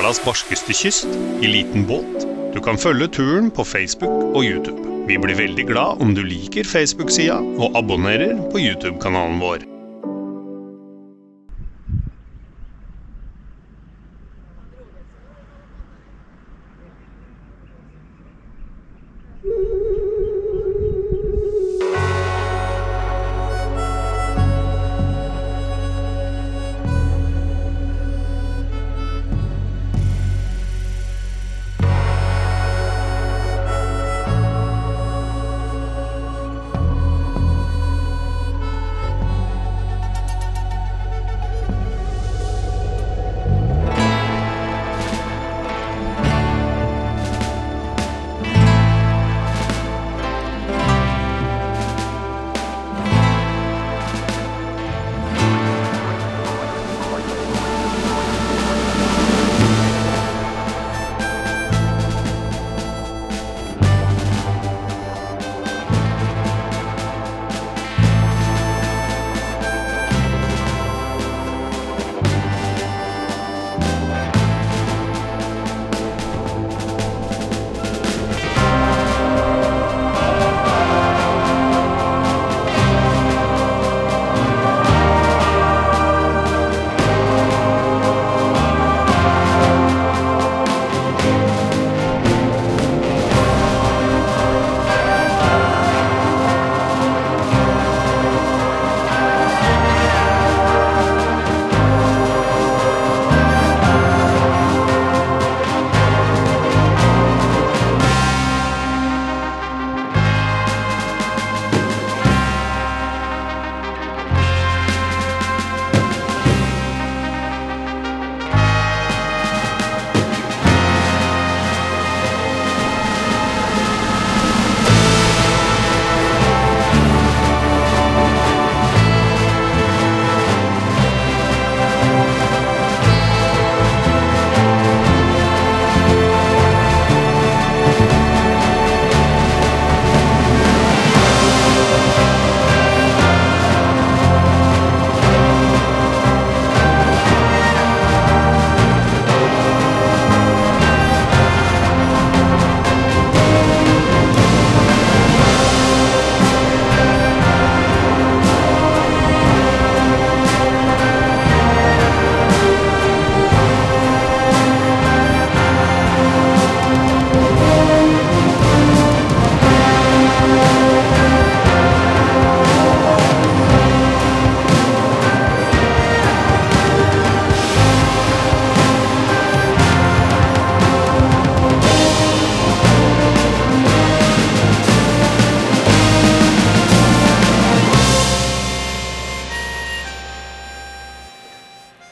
Amerikas barskeste kyst I liten båt. Du kan følge turen på Facebook og YouTube. Vi blir veldig glad om du liker Facebook-sida og abonnerer på YouTube-kanalen vår.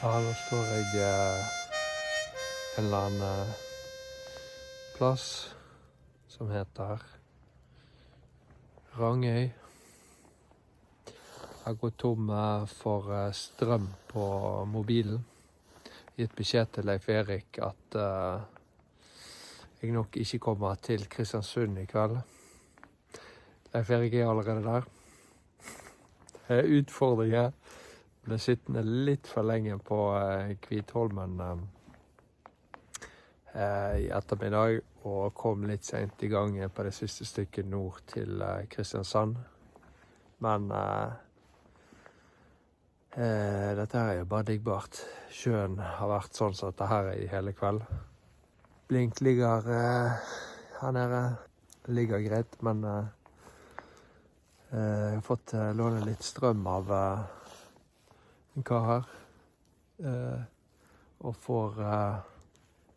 Ja, nå står jeg en eller annen plass som heter Rangøy. Jeg har gått tom for strøm på mobilen. Gitt beskjed til Leif Erik at jeg nok ikke kommer til Kristiansund i kveld. Leif Erik er allerede der. Det er utfordringer. Jeg ble sittende litt for lenge på Kvitholmen i ettermiddag og kom litt sent i gang på det siste stykket nord til Kristiansand. Men dette her er jo bare diggbart. Sjøen har vært sånn som dette her i hele kveld. Blink ligger her nede. Ligger greit, men jeg har fått låne litt strøm av en kar her. Og får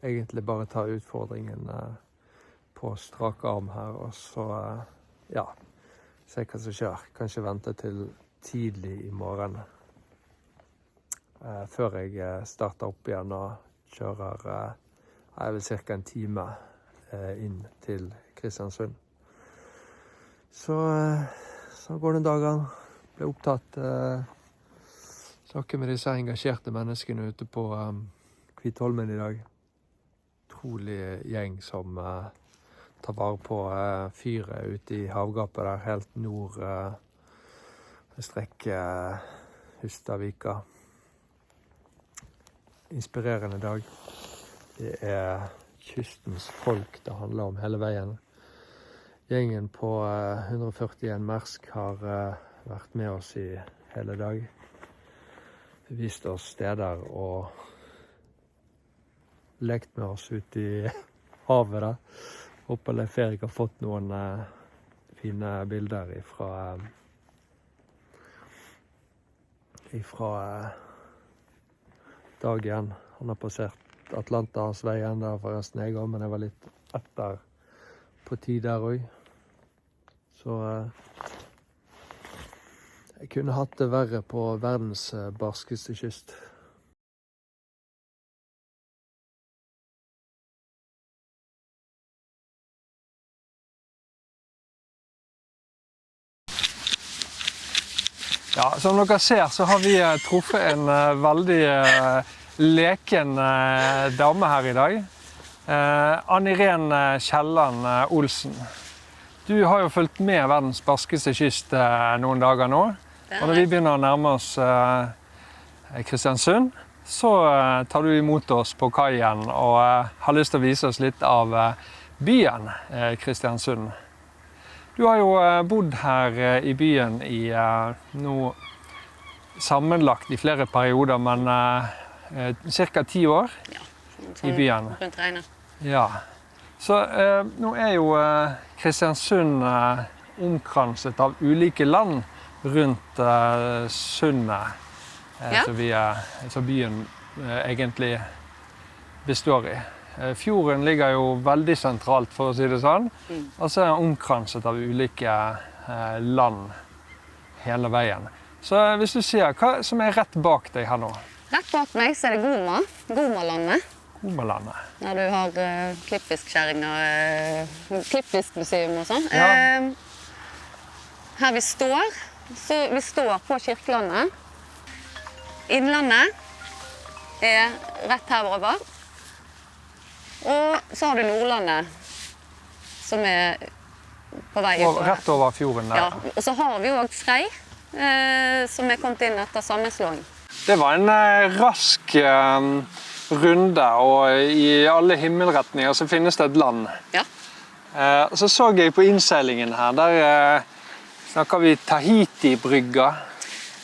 egentlig bare ta utfordringen på strak arm her. Og så, ja, se hva som skjer. Kanskje vente til tidlig i morgen. Før jeg starter opp igjen og kjører vel cirka en time inn til Kristiansund. Så går det en dag. Ble opptatt snakke med disse engasjerte menneskene ute på Kvitholmen i dag. Utrolig gjeng som tar vare på fyret ute i havgapet der, helt nord strekket Hustadvika. Inspirerende dag. Det kystens folk det handler om hele veien. Gjengen på 141 Mersk har vært med oss i hele dag. Vist oss steder og lekt med oss ut i havet da. Håper Leif Erik har fått noen fine bilder ifra dagen. Han har passert Atlanterhavsveien der forresten jeg også, men jeg var litt etter på tid der også. Så jeg kunne hatt det verre på verdens barskeste kyst. Ja, som dere ser så har vi truffet en veldig leken dame her i dag. Ann Irén Kielland Olsen. Du har jo fulgt med verdens barskeste kyst noen dager nå. Og når vi begynner å nærme oss Kristiansund, så tar du imot oss på kaien og har lyst til å vise oss litt av byen Kristiansund. Du har jo bodd her i byen i nå sammenlagt i flere perioder, men cirka 10 år i byen. Rundt regnet. Ja. Så nå jo Kristiansund omkranset av ulike land rundt sundet, som byen egentlig består i. Fjorden ligger jo veldig sentralt, for å si det sånn, og så den omkranset av ulike land hele veien. Så hvis du sier, hva som rett bak deg her nå? Rett bak meg så det Gomalandet. Gomalandet. Der du har klippfiskskjæringer, klippfiskmuseum og sånn. Ja. Her vi står på Kirkelandet. Innlandet rett her over. Og så har du Nordlandet, som på vei utover. Rett over fjorden der. Ja, og så har vi jo også Frei, som kommet inn etter sammenslåing. Det var en rask runde, og i alle himmelretninger så finnes det et land. Ja. Så jeg på innseilingen her, der snakker vi Tahiti-brygga.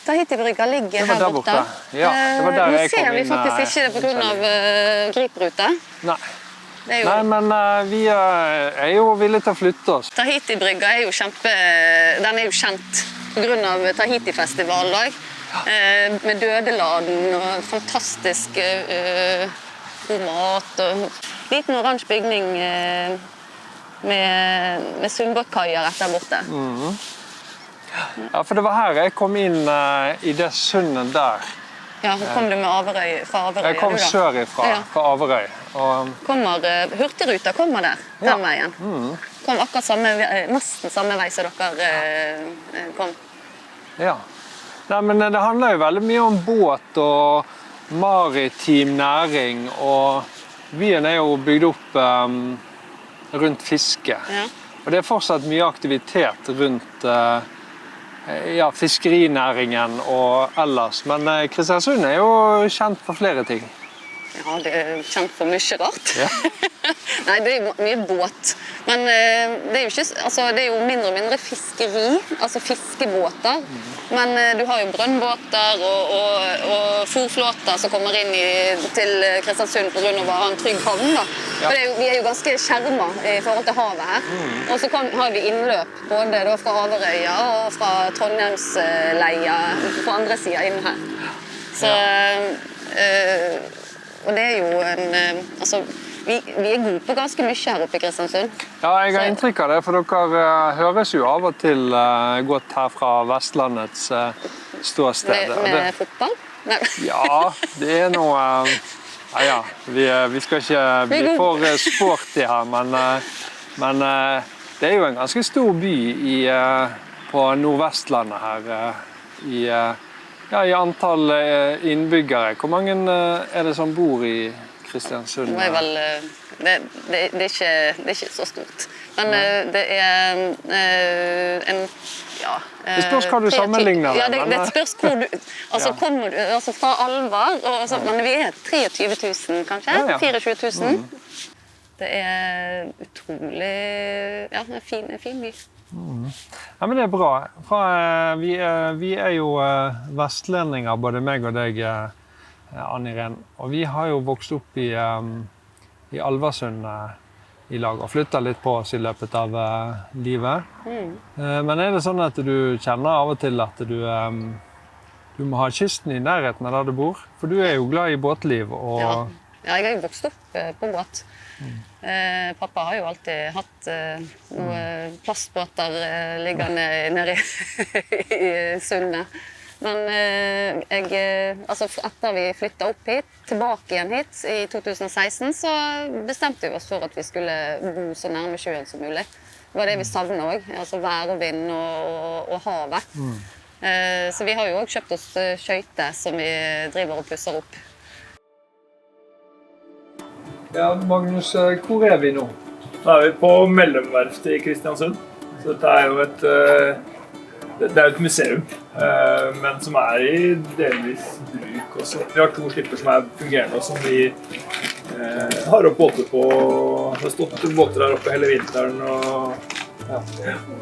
Tahiti-brygga ligger her borte. Ja, det var der jeg kom inn. Nå ser vi faktisk ikke det på grunn av griprute. Nei. Nei, men vi jo villige til å flytte oss. Tahiti-brygga jo kjent på grunn av Tahiti-festival, med dødeladen og fantastisk god mat. Og liten oransje bygning med sundbåtkaier rett der borte. Ja, for det var her jeg kom inn i det sundet der. Ja, kom du med fra Averøy? Jeg kom sørifra, fra Averøy. Hurtigruta kommer der, den veien. Kom akkurat nesten samme vei som dere kom. Ja. Nei, men det handler jo veldig mye om båt og maritim næring, og byen jo bygd opp rundt fiske. Ja. Og det fortsatt mye aktivitet rundt fiskerinæringen og ellers. Men Kristiansund jo kjent for flere ting. Ja, det kjent for mye rart. Ja. Nei, det jo mye båt. Men det jo ikke, altså, det jo mindre og mindre fiskeri, altså fiskebåter. Men du har jo brønnbåter og fôrflåter som kommer inn til Kristiansund på grunn av å ha en trygg havn. Da. Ja. Vi jo ganske skjermet i forhold til havet her. Og så har vi innløp både da fra Averøya og fra Trondheimsleia på andre siden inn her. Så, og det jo altså, vi gode på ganske mye her oppe i Kristiansund. Ja, jeg har inntrykk av det, for dere høres jo av og til godt her fra Vestlandets ståsted. Med fotball? Nei. Ja, det noe... Ja, vi skal ikke bli for sporty her, men det jo en ganske stor by på Nordvestlandet her, i antall innbyggere. Hvor mange det som bor i Kristiansund? Nå vel, det er ikke så stort. Men det en, ja... Det spørs hva du sammenligner. Ja, det spørs hvor du... Altså, kommer du fra Alvar, men vi 23 000 kanskje? 24 000. Det utrolig... Ja, det en fin by. Ja, men det bra. Vi jo vestlendinger, både meg og deg, Ann Irene. Og vi har jo vokst opp i Alversund i lag og flyttet litt på oss i løpet av livet. Men det sånn at du kjenner av og til at du må ha kysten i nærheten av der du bor? For du jo glad i båtliv. Og... Ja, jeg har jo vokst opp på båt. Pappa har jo alltid hatt noen plastbåter liggende nede i sundet. Men etter vi flyttet opp hit, tilbake igjen hit i 2016, så bestemte vi oss for at vi skulle bo så nærme sjøen som mulig. Det var det vi savnet også, altså vær og vind og havet. Så vi har jo også kjøpt oss skøyter som vi driver og pusser opp. Ja, Magnus, hvor vi nå? Nå vi på Mellomverftet i Kristiansund. Så dette jo et museum, men som i delvis bruk også. Vi har 2 slipper som fungerende, og som vi har opp båter på. Det har stått båter her oppe hele vinteren. Ja.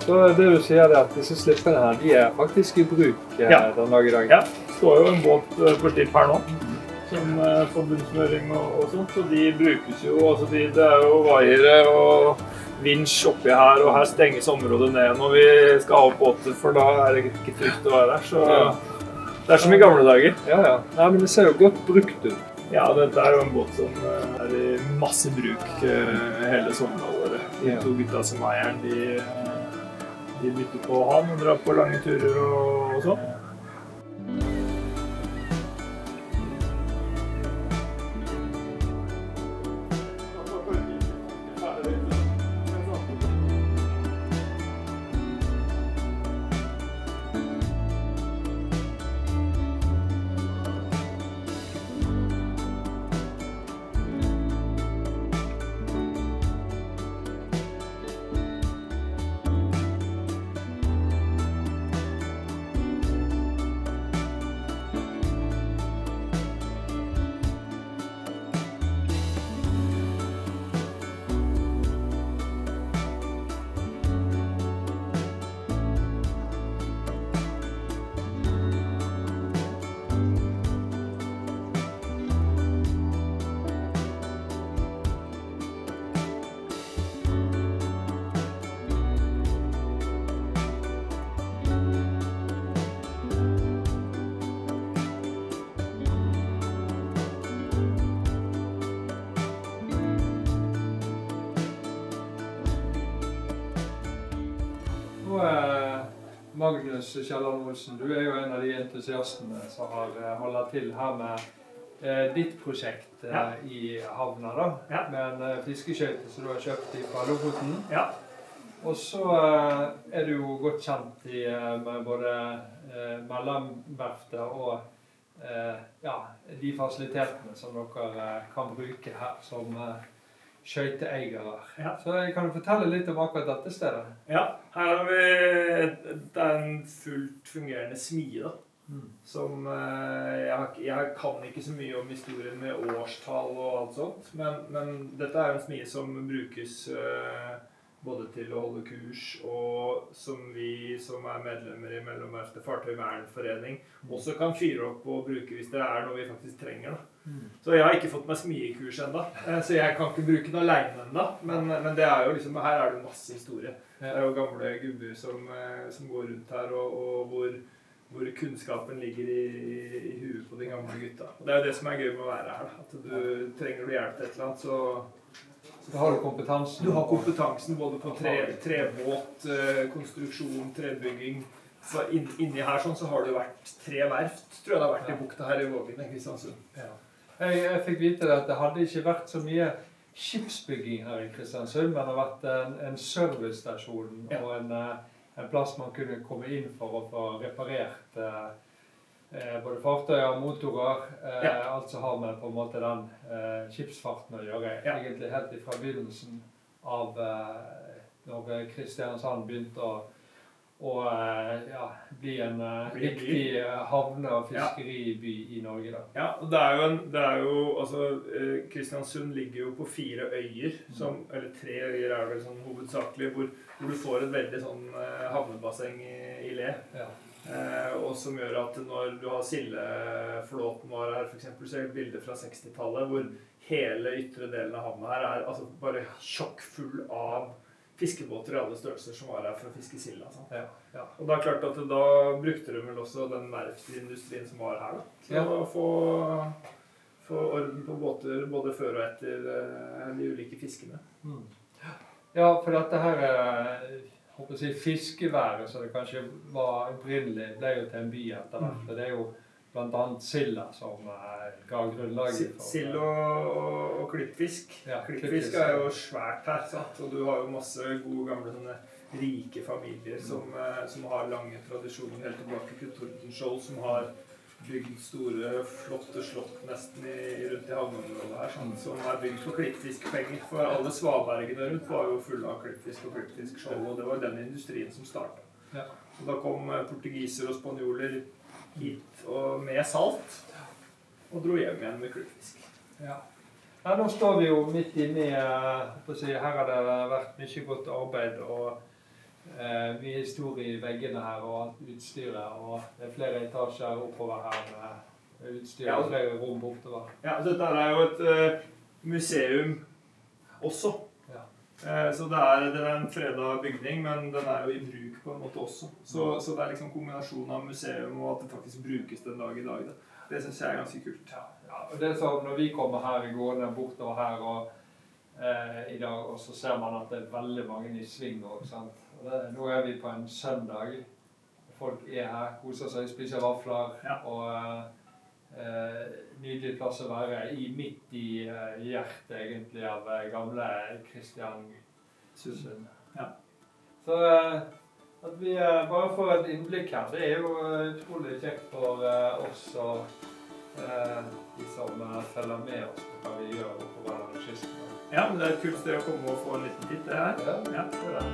Så det du sier at disse slippene her, de faktisk i bruk den dag i dag? Ja, det står jo en båt på slipp her nå. Som forbundsmøring og sånt, så de brukes jo, altså det jo vaiere og vinsj oppi her, og her stenges området ned når vi skal ha opp båter, for da det ikke trygt å være her, så det som i gamle dager. Ja. Nei, men det ser jo godt brukt ut. Ja, dette jo en båt som i masse bruk hele sommerhalvåret. De 2 gutta som eier den, de bytter på han og drar på lange turer og sånn. Magnus Kjelland Olsen, du jo en av de entusiastene som har holdt til her med ditt prosjekt i havna da, med en fiskeskøyte som du har kjøpt fra Lofoten. Ja. Og så du jo godt kjent med både Mellomverftet og de fasilitetene som dere kan bruke her som skøyteeiere. Ja. Så kan du fortelle litt om akkurat dette stedet? Ja, her har vi det en fullt fungerende smie da. Som jeg kan ikke så mye om historien med årstall og alt sånt, men dette en smie som brukes både til å holde kurs, og som vi som medlemmer i Mellomverftet Fartøyvernforening også kan fyre opp og bruke hvis det noe vi faktisk trenger. Da. Så jeg har ikke fått meg smiekurs enda, så jeg kan ikke bruke den alene enda, men det jo liksom, her det masse historie. Det jo gamle gubber som går rundt her, og hvor kunnskapen ligger i huet på de gamle gutta. Og det jo det som gøy med å være her, da. At du trenger du hjelp til et eller annet, så har du kompetansen. Du har kompetansen både på trebåt, konstruksjon, trebygging. Så inni her sånn så har det vært 3 verft, tror jeg det har vært i bukta her i Vågen, i Kristiansund. Ja. Jeg fikk vite at det hadde ikke vært så mye skipsbygging her i Kristiansund, men det har vært en servicestasjon og en plass man kunne komme inn for å få reparert både fartøyer og motorer, alt som har med på en måte den skipsfarten å gjøre, egentlig helt fra begynnelsen av når Kristiansand begynte å bli en viktig havne- og fiskeriby i Norge da. Ja, og det er jo altså, Kristiansund ligger jo på 4 øyer, eller 3 øyer er vel sånn hovedsakelig, hvor du får et veldig sånn havnebasseng i le. Ja. Og som gjør at når du har sildeflåten var her, for eksempel, så er det et bilde fra 60-tallet, hvor hele ytre delen av havna her er altså bare tjokkfull av fiskebåter i alle størrelser som var her for å fiske silda. Og det er klart at da brukte de vel også den verftsindustrien som var her da, til å få orden på båter både før og etter de ulike fiskene. Ja, for dette her håper jeg fiskeværet, så det kanskje var opprinnelig, ble jo til en by etter hvert. Det er jo blant annet silda som ga grunnlaget for... Sild og klippfisk. Klippfisk er jo svært her, sant? Og du har jo masse gode gamle sånne rike familier som har lange tradisjoner, helt tilbake til Tordenskjold, som har bygd store, flotte slott nesten rundt i havneområdet her, som er bygd for klippfiskpenger. For alle svabergene rundt var jo fulle av klippfisk og klippfiskskjold, og det var den industrien som startet. Og da kom portugiser og spanjoler hit og med salt, og dro hjem igjen med klippfisk. Ja, nå står vi jo midt inne i, her har det vært mye godt arbeid, og mye historie i veggene her og alt utstyret, og det er flere etasjer oppover her med utstyr og flere rom bortover. Ja, dette er jo et museum også. Så det er en fredet bygning, men den er jo i bruk på en måte også. Så det er liksom kombinasjonen av museum og at det faktisk brukes den dag i dag. Det synes jeg er ganske kult. Ja, og det er sånn, når vi kommer her, vi går ned bortover her og i dag, og så ser man at det er veldig mange i sving også, sant? Nå er vi på en søndag. Folk er her, koser seg, spiser vafler, og nydelig plass å være midt i hjertet egentlig av gamle Kristiansund. Så at vi bare får et innblikk her, det er jo utrolig kjekt for oss og de som følger med oss på hva vi gjør på hverandre kysten. Ja, men det er et kult sted å komme og få en liten titt, det her. Ja, det er det.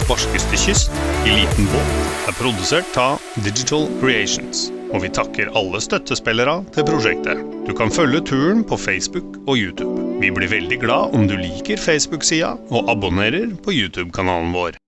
Barskeste kyst i liten båt er produsert av Digital Creations, og vi takker alle støttespillere til prosjektet. Du kan følge turen på Facebook og YouTube. Vi blir veldig glad om du liker Facebook-sida og abonnerer på YouTube-kanalen vår.